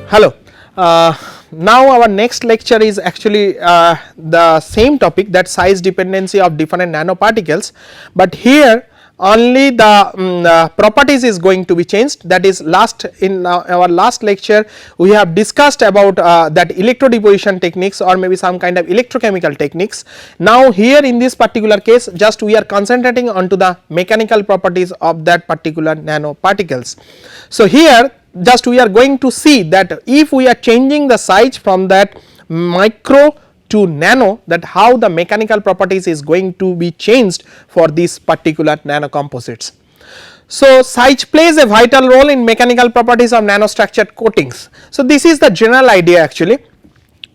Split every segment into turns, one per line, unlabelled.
Hello. Now our next lecture is actually the same topic, that size dependency of different nanoparticles, but here only the properties is going to be changed. That is, in our last lecture we have discussed about that electrodeposition techniques or maybe some kind of electrochemical techniques. Now here in this particular case just we are concentrating onto the mechanical properties of that particular nanoparticles. So here just we are going to see that if we are changing the size from that micro to nano, that how the mechanical properties is going to be changed for these particular nano composites. So size plays a vital role in mechanical properties of nanostructured coatings. So this is the general idea actually.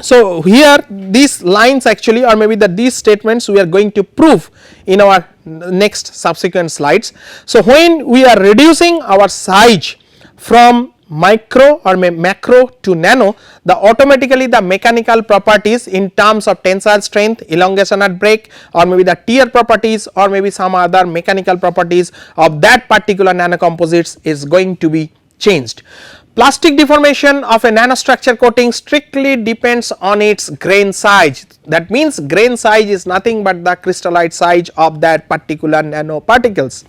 So here these lines actually, or maybe these statements we are going to prove in our next subsequent slides. So when we are reducing our size from micro or macro to nano, the automatically the mechanical properties in terms of tensile strength, elongation at break, or maybe the tear properties, or maybe some other mechanical properties of that particular nanocomposites is going to be changed. Plastic deformation of a nanostructure coating strictly depends on its grain size. That means grain size is nothing but the crystallite size of that particular nanoparticles.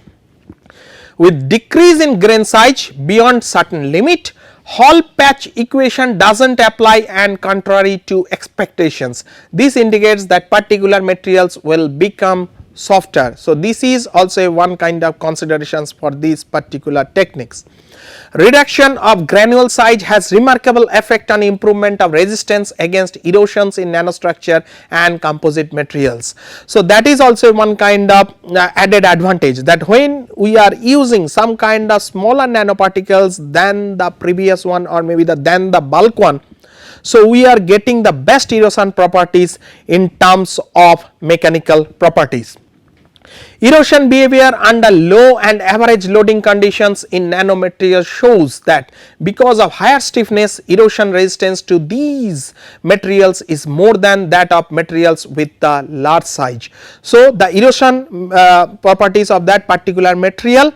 With decrease in grain size beyond certain limit, Hall patch equation does not apply, and contrary to expectations, this indicates that particular materials will become softer. So this is also one kind of considerations for these particular techniques. Reduction of granule size has remarkable effect on improvement of resistance against erosions in nanostructure and composite materials. So that is also one kind of added advantage, that when we are using some kind of smaller nanoparticles than the previous one, or maybe than the bulk one, so we are getting the best erosion properties in terms of mechanical properties. Erosion behavior under low and average loading conditions in nanomaterials shows that because of higher stiffness, erosion resistance to these materials is more than that of materials with the large size. So the erosion properties of that particular material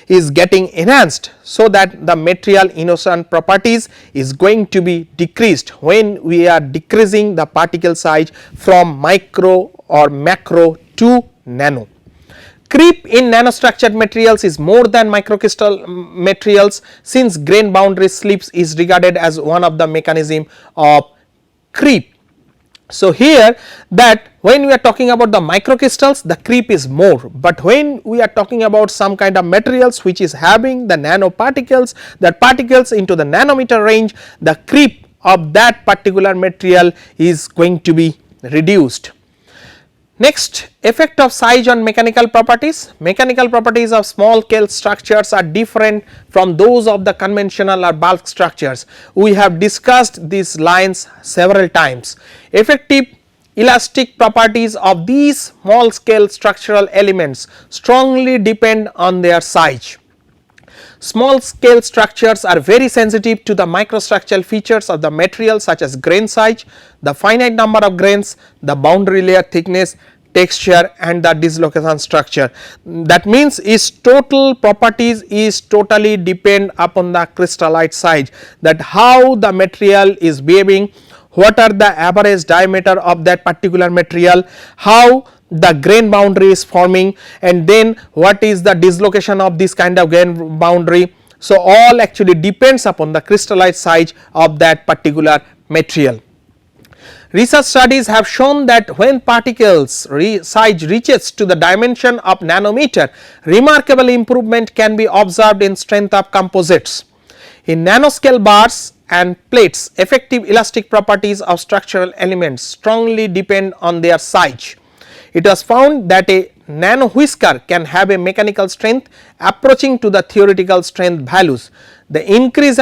is getting enhanced, so that the material erosion properties is going to be decreased when we are decreasing the particle size from micro or macro to nano. Creep in nanostructured materials is more than microcrystal materials, since grain boundary slips is regarded as one of the mechanism of creep. So here that when we are talking about the microcrystals, the creep is more, but when we are talking about some kind of materials which is having the nanoparticles, that particles into the nanometer range, the creep of that particular material is going to be reduced. Next, effect of size on mechanical properties. Mechanical properties of small scale structures are different from those of the conventional or bulk structures. We have discussed these lines several times. Effective elastic properties of these small scale structural elements strongly depend on their size. Small scale structures are very sensitive to the microstructural features of the material, such as grain size, the finite number of grains, the boundary layer thickness, texture, and the dislocation structure. That means its total properties is totally depend upon the crystallite size, that how the material is behaving, what are the average diameter of that particular material, how the grain boundary is forming, and then what is the dislocation of this kind of grain boundary. So all actually depends upon the crystallite size of that particular material. Research studies have shown that when particles size reaches to the dimension of nanometer, remarkable improvement can be observed in strength of composites. In nanoscale bars and plates, effective elastic properties of structural elements strongly depend on their size. It was found that a nano whisker can have a mechanical strength approaching to the theoretical strength values. The increase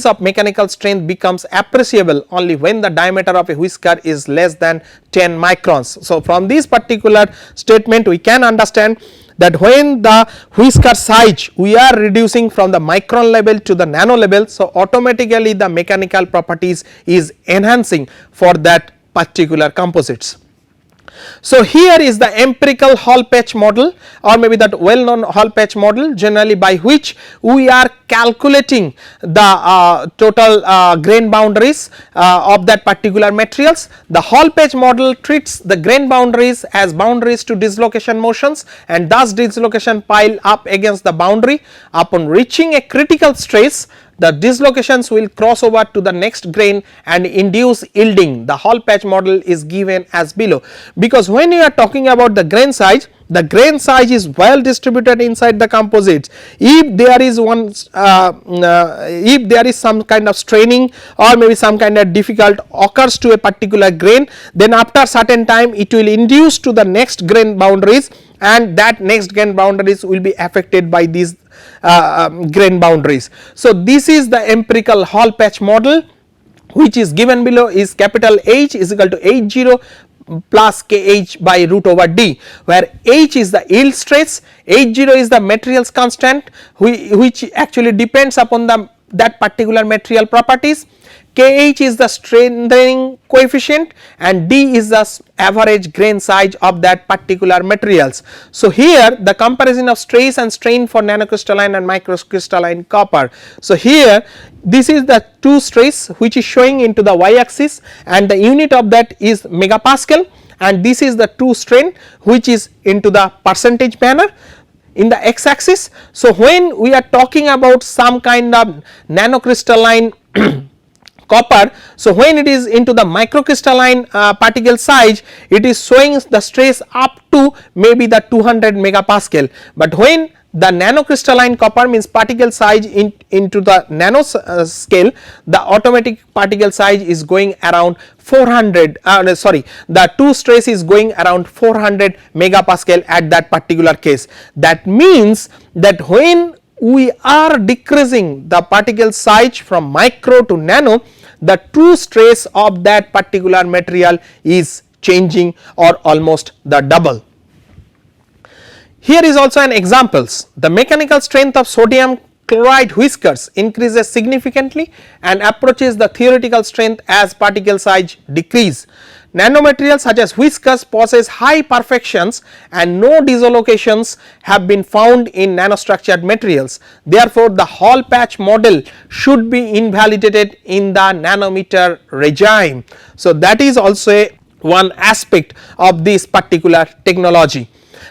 of mechanical strength becomes appreciable only when the diameter of a whisker is less than 10 microns. So from this particular statement we can understand that when the whisker size we are reducing from the micron level to the nano level, so automatically the mechanical properties is enhancing for that particular composites. So here is the empirical Hall patch model, or maybe that well known Hall patch model, generally by which we are calculating the total grain boundaries of that particular materials. The Hall page model treats the grain boundaries as boundaries to dislocation motions, and thus dislocation pile up against the boundary. Upon reaching a critical stress, the dislocations will cross over to the next grain and induce yielding. The Hall patch model is given as below, because when you are talking about the grain size is well distributed inside the composites. If there is if there is some kind of straining or maybe some kind of difficult occurs to a particular grain, then after certain time it will induce to the next grain boundaries, and that next grain boundaries will be affected by these grain boundaries. So, this is the empirical Hall patch model, which is given below is capital H is equal to H0 plus Kh by root over D, where H is the yield stress, H0 is the materials constant which actually depends upon that particular material properties, Kh is the strengthening coefficient, and D is the average grain size of that particular materials. So, here the comparison of stress and strain for nanocrystalline and microcrystalline copper. So, here this is the two stress which is showing into the y axis, and the unit of that is megapascal, and this is the two strain which is into the percentage manner in the x axis. So, when we are talking about some kind of nanocrystalline copper, so when it is into the microcrystalline particle size, it is showing the stress up to maybe the 200 megapascal, but when the nanocrystalline copper means particle size into the nano scale, the automatic particle size is going around 400 the two stress is going around 400 megapascal at that particular case. That means that when we are decreasing the particle size from micro to nano, the true stress of that particular material is changing or almost the double. Here is also an examples. The mechanical strength of sodium chloride whiskers increases significantly and approaches the theoretical strength as particle size decrease. Nanomaterials such as whiskers possess high perfections and no dislocations have been found in nanostructured materials. Therefore, the Hall patch model should be invalidated in the nanometer regime. So, that is also one aspect of this particular technology.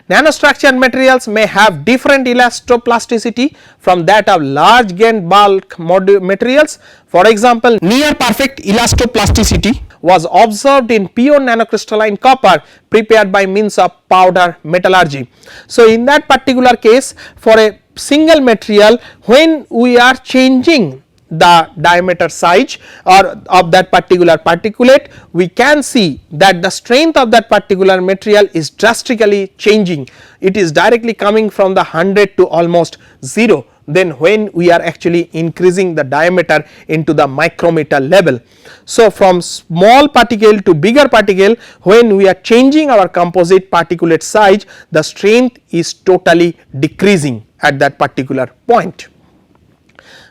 Nanostructured materials may have different elastoplasticity from that of large grain bulk materials. For example, near perfect elastoplasticity was observed in pure nanocrystalline copper prepared by means of powder metallurgy. So, in that particular case, for a single material, when we are changing the diameter size or of that particular particulate, we can see that the strength of that particular material is drastically changing. It is directly coming from the 100 to almost 0, then when we are actually increasing the diameter into the micrometer level. So, from small particle to bigger particle, when we are changing our composite particulate size, the strength is totally decreasing at that particular point.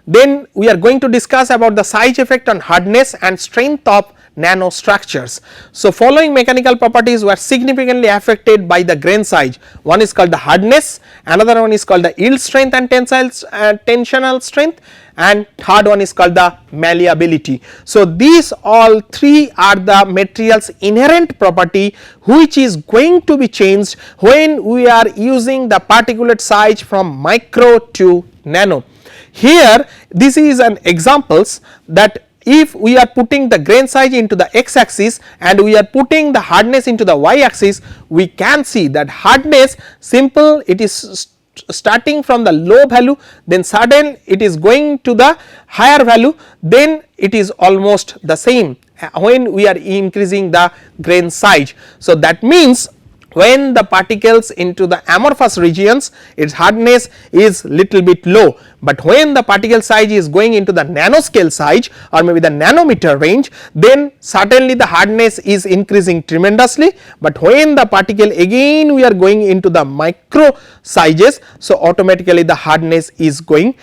Then we are going to discuss about the size effect on hardness and strength of nanostructures. So, following mechanical properties were significantly affected by the grain size. One is called the hardness, another one is called the yield strength and tensional strength, and third one is called the malleability. So, these all three are the material's inherent property which is going to be changed when we are using the particulate size from micro to nano. Here this is an examples that if we are putting the grain size into the x axis and we are putting the hardness into the y axis, we can see that hardness simple, it is starting from the low value, then sudden it is going to the higher value, then it is almost the same when we are increasing the grain size. So, that means when the particles into the amorphous regions, its hardness is little bit low, but when the particle size is going into the nanoscale size or maybe the nanometer range, then certainly the hardness is increasing tremendously, but when the particle again we are going into the micro sizes, so automatically the hardness is going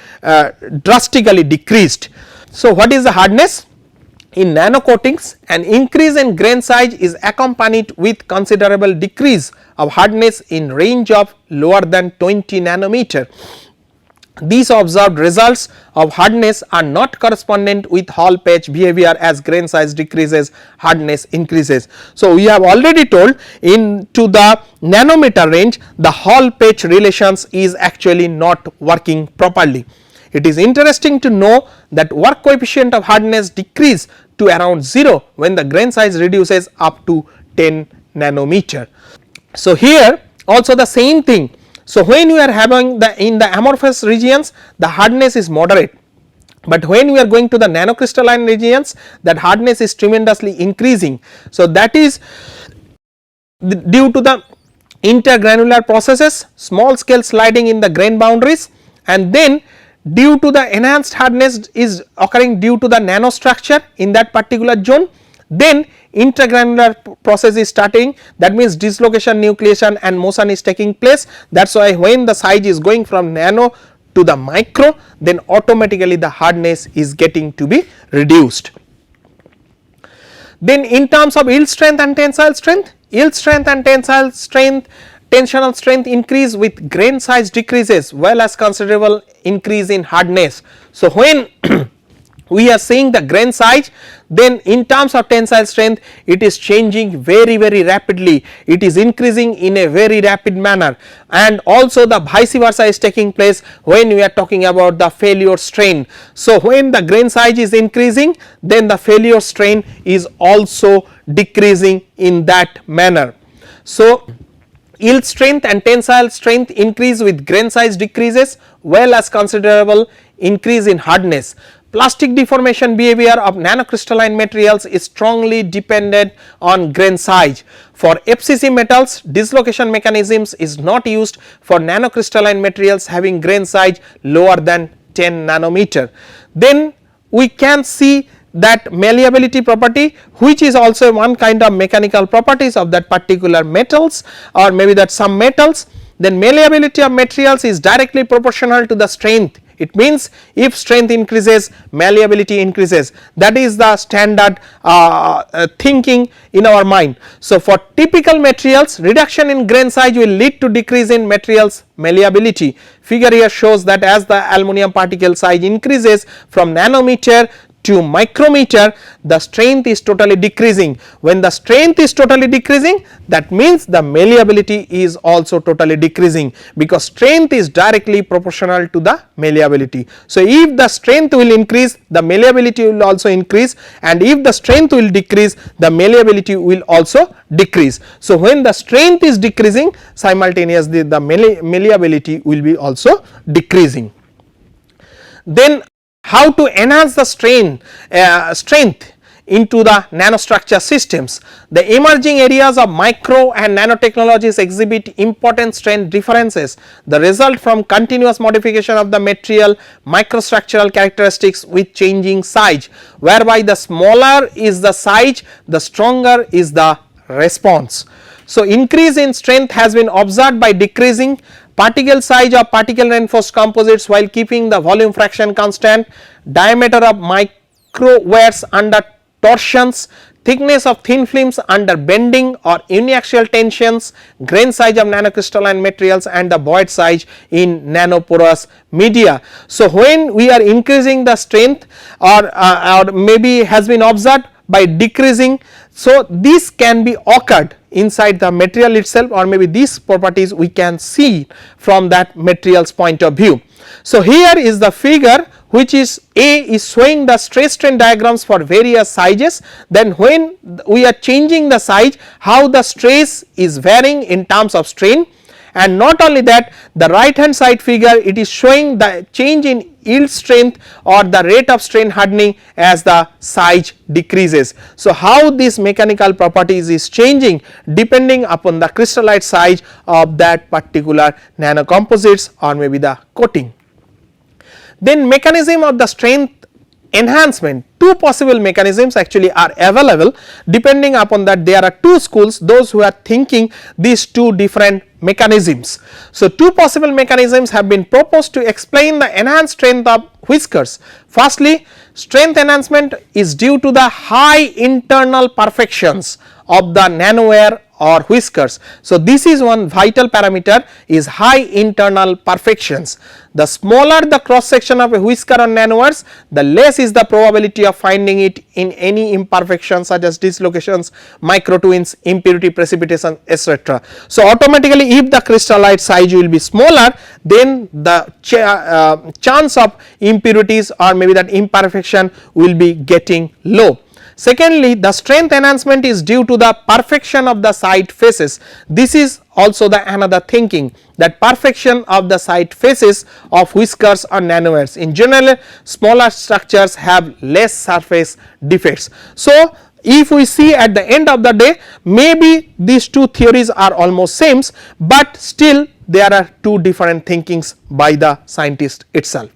drastically decreased. So, what is the hardness? In nano coatings, an increase in grain size is accompanied with considerable decrease of hardness in range of lower than 20 nanometer. these observed results of hardness are not correspondent with Hall patch behavior. As grain size decreases, hardness increases. So, we have already told into the nanometer range the Hall patch relations is actually not working properly. It is interesting to know that work coefficient of hardness decrease to around 0 when the grain size reduces up to 10 nanometer. So, here also the same thing. So, when we are having the in the amorphous regions, the hardness is moderate, but when we are going to the nanocrystalline regions, that hardness is tremendously increasing. So, that is due to the intergranular processes, small scale sliding in the grain boundaries, and then due to the enhanced hardness is occurring due to the nanostructure in that particular zone. Then intergranular process is starting, that means dislocation, nucleation and motion is taking place. That is why when the size is going from nano to the micro, then automatically the hardness is getting to be reduced. Then in terms of yield strength and tensile strength, tensional strength increase with grain size decreases, well as considerable increase in hardness. So, when we are seeing the grain size, then in terms of tensile strength it is changing very rapidly, it is increasing in a very rapid manner, and also the vice versa is taking place when we are talking about the failure strain. So, when the grain size is increasing, then the failure strain is also decreasing in that manner. So, yield strength and tensile strength increase with grain size decreases, well as considerable increase in hardness. Plastic deformation behavior of nanocrystalline materials is strongly dependent on grain size. For FCC metals, dislocation mechanisms is not used for nanocrystalline materials having grain size lower than 10 nanometer. Then we can see that malleability property, which is also one kind of mechanical properties of that particular metals, or maybe that some metals. Then malleability of materials is directly proportional to the strength. It means if strength increases, malleability increases, that is the standard thinking in our mind. So, for typical materials, reduction in grain size will lead to decrease in materials malleability. Figure here shows that as the aluminum particle size increases from nanometer to micrometer, the strength is totally decreasing. When the strength is totally decreasing, that means the malleability is also totally decreasing, because strength is directly proportional to the malleability. So, if the strength will increase, the malleability will also increase, and if the strength will decrease, the malleability will also decrease. So, when the strength is decreasing, simultaneously the malleability will be also decreasing. Then how to enhance the strength into the nanostructure systems. The emerging areas of micro and nanotechnologies exhibit important strength differences. The result from continuous modification of the material microstructural characteristics with changing size, whereby the smaller is the size, the stronger is the response. So, increase in strength has been observed by decreasing particle size of particle reinforced composites while keeping the volume fraction constant, diameter of microwears under torsions, thickness of thin films under bending or uniaxial tensions, grain size of nanocrystalline materials, and the void size in nanoporous media. So, when we are increasing the strength or maybe has been observed by decreasing, so this can be occurred inside the material itself, or maybe these properties we can see from that material's point of view. So, here is the figure which is A is showing the stress strain diagrams for various sizes. Then when we are changing the size, how the stress is varying in terms of strain, and not only that, the right hand side figure it is showing the change in yield strength or the rate of strain hardening as the size decreases. So, how this mechanical properties is changing depending upon the crystallite size of that particular nanocomposites or maybe the coating. Then mechanism of the strength enhancement, two possible mechanisms actually are available. Depending upon that, there are two schools, those who are thinking these two different mechanisms. So, two possible mechanisms have been proposed to explain the enhanced strength of whiskers. Firstly, strength enhancement is due to the high internal perfections of the nanoware or whiskers. So, this is one vital parameter is high internal perfections. The smaller the cross section of a whisker or nanowires, the less is the probability of finding it in any imperfections such as dislocations, microtwins, impurity precipitation, etc. So, automatically if the crystallite size will be smaller, then the chance of impurities or maybe that imperfection will be getting low. Secondly, the strength enhancement is due to the perfection of the side faces. This is also the another thinking, that perfection of the side faces of whiskers or nanowires. In general, smaller structures have less surface defects. So, if we see at the end of the day, maybe these two theories are almost same, but still there are two different thinkings by the scientist itself.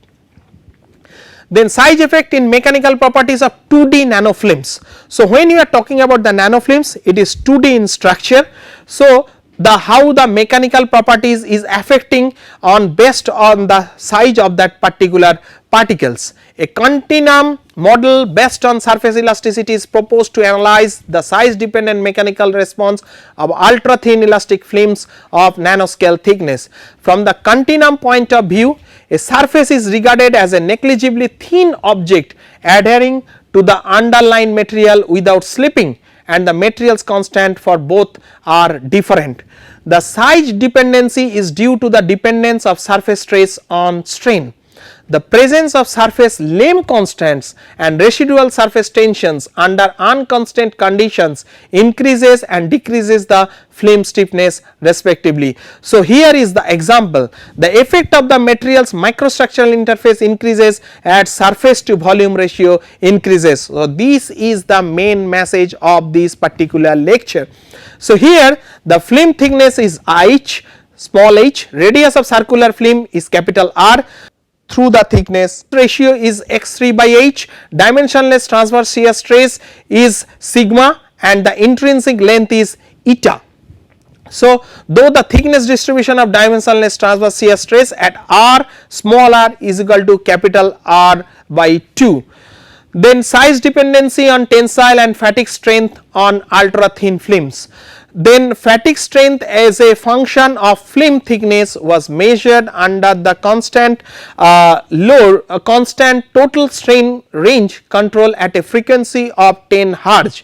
Then size effect in mechanical properties of 2D nanofilms. So, when you are talking about the nanofilms, it is 2D in structure. So, the how the mechanical properties is affecting on based on the size of that particular particles. A continuum model based on surface elasticity is proposed to analyze the size dependent mechanical response of ultra thin elastic films of nanoscale thickness. From the continuum point of view, a surface is regarded as a negligibly thin object adhering to the underlying material without slipping, and the materials constant for both are different. The size dependency is due to the dependence of surface stress on strain. The presence of surface Lamb constants and residual surface tensions under unconstant conditions increases and decreases the film stiffness respectively. So, here is the example, the effect of the materials microstructural interface increases as surface to volume ratio increases. So, this is the main message of this particular lecture. So, here the film thickness is h, small h, radius of circular film is capital R through the thickness, ratio is x3 by h, dimensionless transverse shear stress is sigma and the intrinsic length is eta. So, though the thickness distribution of dimensionless transverse shear stress at r small r is equal to capital R by 2. Then size dependency on tensile and fatigue strength on ultra thin films. Then fatigue strength as a function of film thickness was measured under the constant constant total strain range control at a frequency of 10 Hz.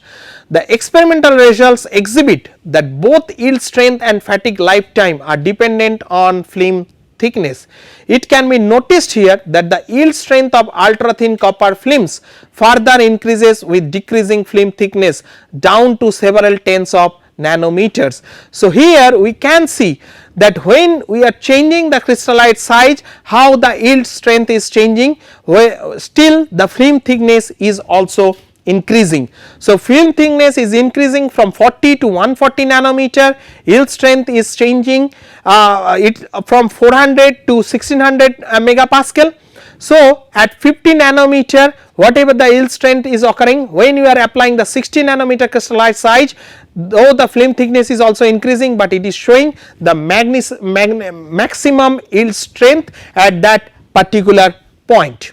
The experimental results exhibit that both yield strength and fatigue lifetime are dependent on film thickness. It can be noticed here that the yield strength of ultra thin copper films further increases with decreasing film thickness down to several tens of nanometers. So, here we can see that when we are changing the crystallite size, how the yield strength is changing, where still the film thickness is also increasing. So, film thickness is increasing from 40 to 140 nanometer, yield strength is changing it from 400 to 1600 megapascal. So, at 50 nanometer, whatever the yield strength is occurring, when you are applying the 60 nanometer crystallite size, though the film thickness is also increasing, but it is showing the maximum yield strength at that particular point.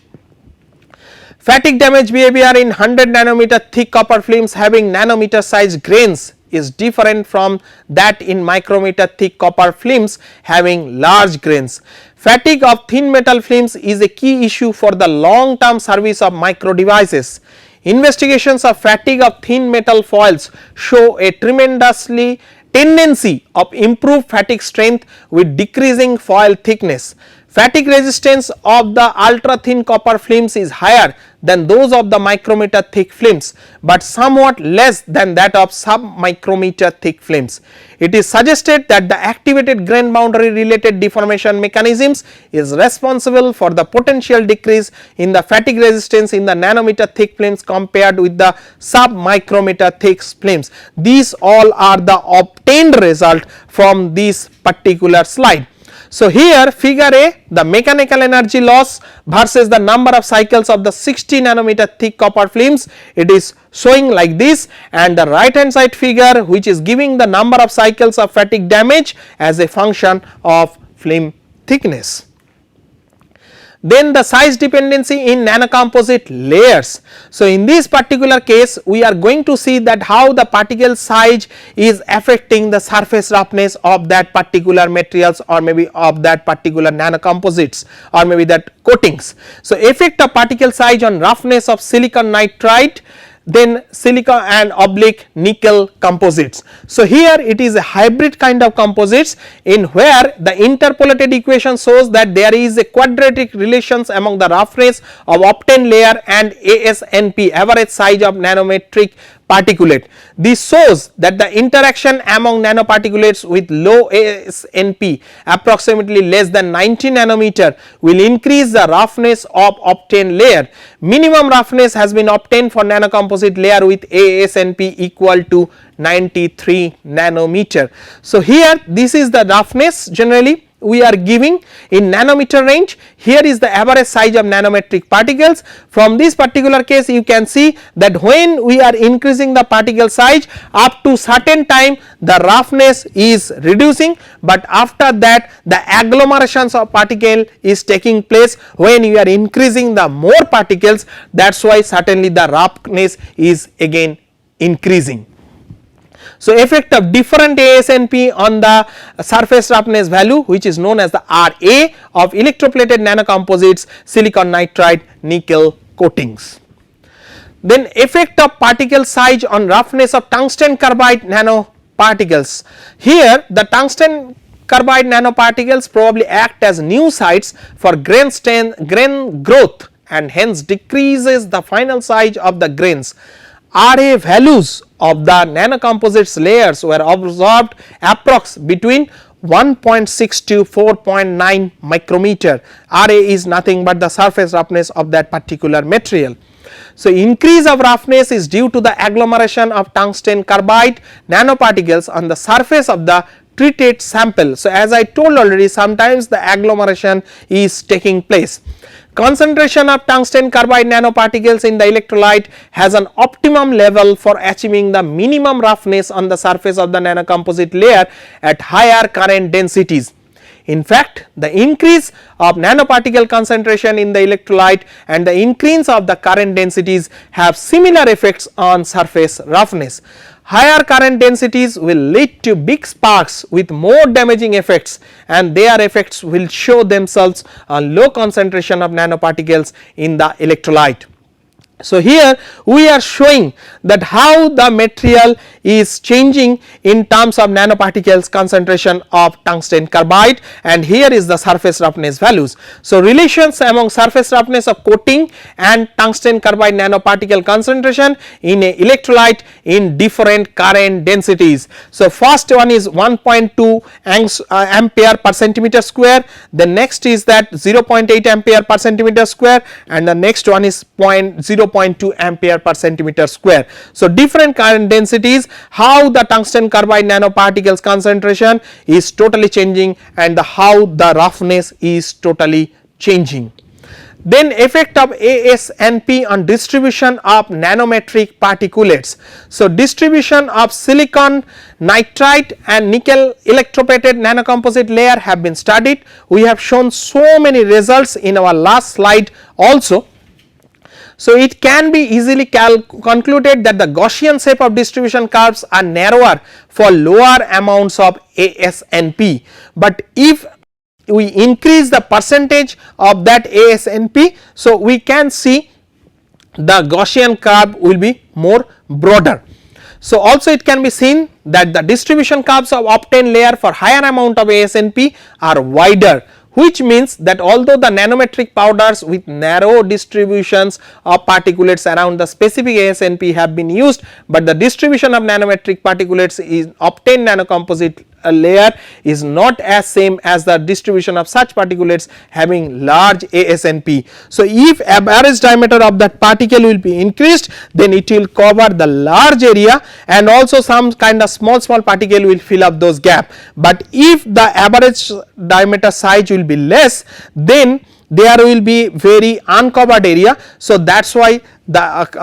Fatigue damage behavior in 100 nanometer thick copper films having nanometer size grains is different from that in micrometer thick copper films having large grains. Fatigue of thin metal films is a key issue for the long term service of micro devices. Investigations of fatigue of thin metal foils show a tremendously tendency of improved fatigue strength with decreasing foil thickness. Fatigue resistance of the ultra thin copper films is higher than those of the micrometer thick films, but somewhat less than that of sub micrometer thick films. It is suggested that the activated grain boundary related deformation mechanisms is responsible for the potential decrease in the fatigue resistance in the nanometer thick films compared with the sub micrometer thick films. These all are the obtained result from this particular slide. So, here figure A, the mechanical energy loss versus the number of cycles of the 60 nanometer thick copper films, it is showing like this, and the right hand side figure which is giving the number of cycles of fatigue damage as a function of film thickness. Then the size dependency in nanocomposite layers. So in this particular case we are going to see that how the particle size is affecting the surface roughness of that particular materials or maybe of that particular nanocomposites or maybe that coatings. So effect of particle size on roughness of silicon nitride, then silica and oblique nickel composites. So here it is a hybrid kind of composites in where the interpolated equation shows that there is a quadratic relations among the roughness of obtained layer and ASNP, average size of nanometric particulate. This shows that the interaction among nanoparticulates with low ASNP approximately less than 90 nanometer will increase the roughness of obtained layer. Minimum roughness has been obtained for nanocomposite layer with ASNP equal to 93 nanometer. So here this is the roughness generally we are giving in nanometer range. Here is the average size of nanometric particles. From this particular case you can see that when we are increasing the particle size up to certain time the roughness is reducing, but after that the agglomerations of particle is taking place when you are increasing the more particles, that is why certainly the roughness is again increasing. So effect of different ASNP on the surface roughness value which is known as the RA of electroplated nanocomposites silicon nitride nickel coatings. Then effect of particle size on roughness of tungsten carbide nanoparticles. Here the tungsten carbide nanoparticles probably act as new sites for grain growth and hence decreases the final size of the grains. RA values of the nanocomposites layers were observed approx between 1.6 to 4.9 micrometer. RA is nothing but the surface roughness of that particular material. So increase of roughness is due to the agglomeration of tungsten carbide nanoparticles on the surface of the treated sample. So as I told already, sometimes the agglomeration is taking place. Concentration of tungsten carbide nanoparticles in the electrolyte has an optimum level for achieving the minimum roughness on the surface of the nanocomposite layer at higher current densities. In fact, the increase of nanoparticle concentration in the electrolyte and the increase of the current densities have similar effects on surface roughness. Higher current densities will lead to big sparks with more damaging effects, and their effects will show themselves on low concentration of nanoparticles in the electrolyte. So here we are showing that how the material is changing in terms of nanoparticles concentration of tungsten carbide, and here is the surface roughness values. So relations among surface roughness of coating and tungsten carbide nanoparticle concentration in a electrolyte in different current densities. So first one is 1.2 ampere per centimeter square, the next is that 0.8 ampere per centimeter square, and the next one is 0.2 ampere per centimeter square. So different current densities, how the tungsten carbide nanoparticles concentration is totally changing and how the roughness is totally changing. Then effect of ASNP on distribution of nanometric particulates. So distribution of silicon nitride and nickel electroplated nanocomposite layer have been studied. We have shown so many results in our last slide also. So it can be easily concluded that the Gaussian shape of distribution curves are narrower for lower amounts of ASNP, but if we increase the percentage of that ASNP, so we can see the Gaussian curve will be more broader. So also it can be seen that the distribution curves of obtained layer for higher amount of ASNP are wider, which means that although the nanometric powders with narrow distributions of particulates around the specific ASNP have been used, but the distribution of nanometric particulates in obtained nanocomposite layer is not as same as the distribution of such particulates having large ASNP. So if average diameter of that particle will be increased, then it will cover the large area and also some kind of small particle will fill up those gap, but if the average diameter size will be less, then there will be very uncovered area. So that is why the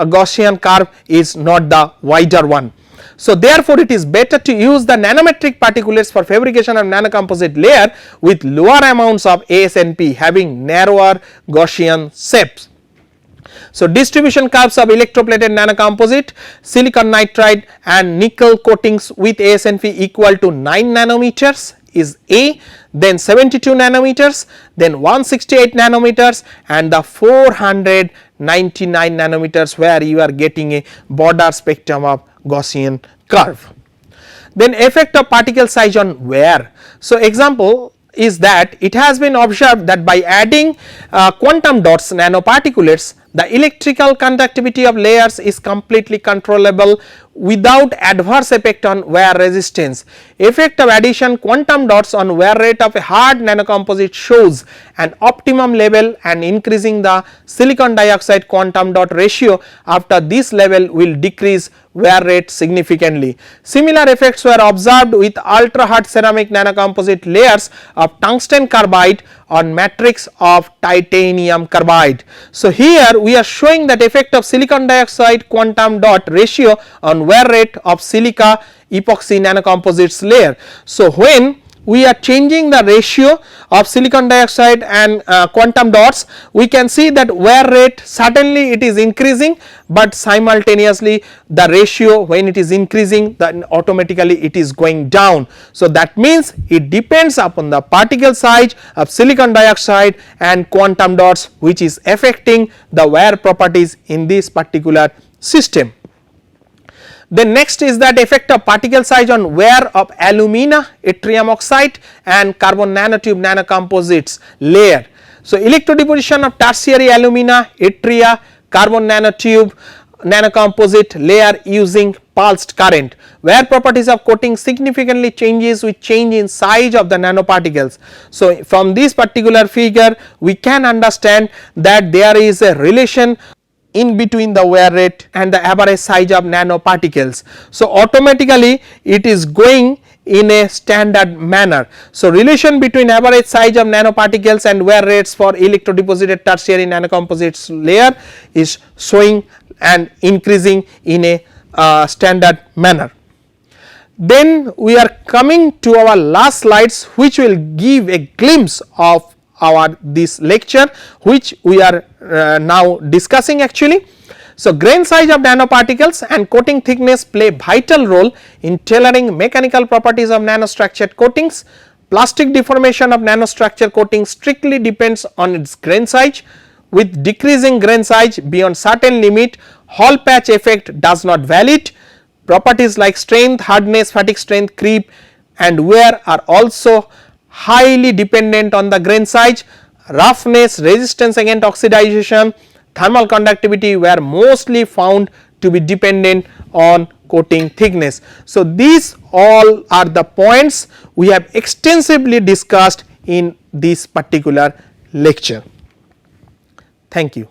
Gaussian curve is not the wider one. So, therefore, it is better to use the nanometric particulates for fabrication of nanocomposite layer with lower amounts of ASNP having narrower Gaussian shapes. So, distribution curves of electroplated nanocomposite, silicon nitride and nickel coatings with ASNP equal to 9 nanometers is A, then 72 nanometers, then 168 nanometers and the 499 nanometers where you are getting a border spectrum of Gaussian curve. Then effect of particle size on wear. So, example is that it has been observed that by adding quantum dots nanoparticulates, the electrical conductivity of layers is completely controllable without adverse effect on wear resistance. Effect of addition quantum dots on wear rate of a hard nanocomposite shows an optimum level, and increasing the silicon dioxide quantum dot ratio after this level will decrease wear rate significantly. Similar effects were observed with ultra hard ceramic nanocomposite layers of tungsten carbide on matrix of titanium carbide. So, here we are showing that effect of silicon dioxide quantum dot ratio on wear rate of silica epoxy nanocomposites layer. So, when we are changing the ratio of silicon dioxide and quantum dots, we can see that wear rate certainly it is increasing, but simultaneously the ratio when it is increasing then automatically it is going down. So, that means it depends upon the particle size of silicon dioxide and quantum dots which is affecting the wear properties in this particular system. Then next is that effect of particle size on wear of alumina, yttrium oxide and carbon nanotube nanocomposites layer. So, electrodeposition of tertiary alumina, yttria, carbon nanotube nanocomposite layer using pulsed current. Wear properties of coating significantly changes with change in size of the nanoparticles. So, from this particular figure we can understand that there is a relation in between the wear rate and the average size of nanoparticles. So, automatically it is going in a standard manner. So, relation between average size of nanoparticles and wear rates for electrodeposited tertiary nanocomposites layer is showing and increasing in a standard manner. Then we are coming to our last slides which will give a glimpse of our this lecture which we are now discussing actually. So, grain size of nanoparticles and coating thickness play vital role in tailoring mechanical properties of nanostructured coatings. Plastic deformation of nanostructure coating strictly depends on its grain size. With decreasing grain size beyond certain limit, Hall patch effect does not valid. Properties like strength, hardness, fatigue strength, creep and wear are also highly dependent on the grain size. Roughness, resistance against oxidization, thermal conductivity were mostly found to be dependent on coating thickness. So, these all are the points we have extensively discussed in this particular lecture. Thank you.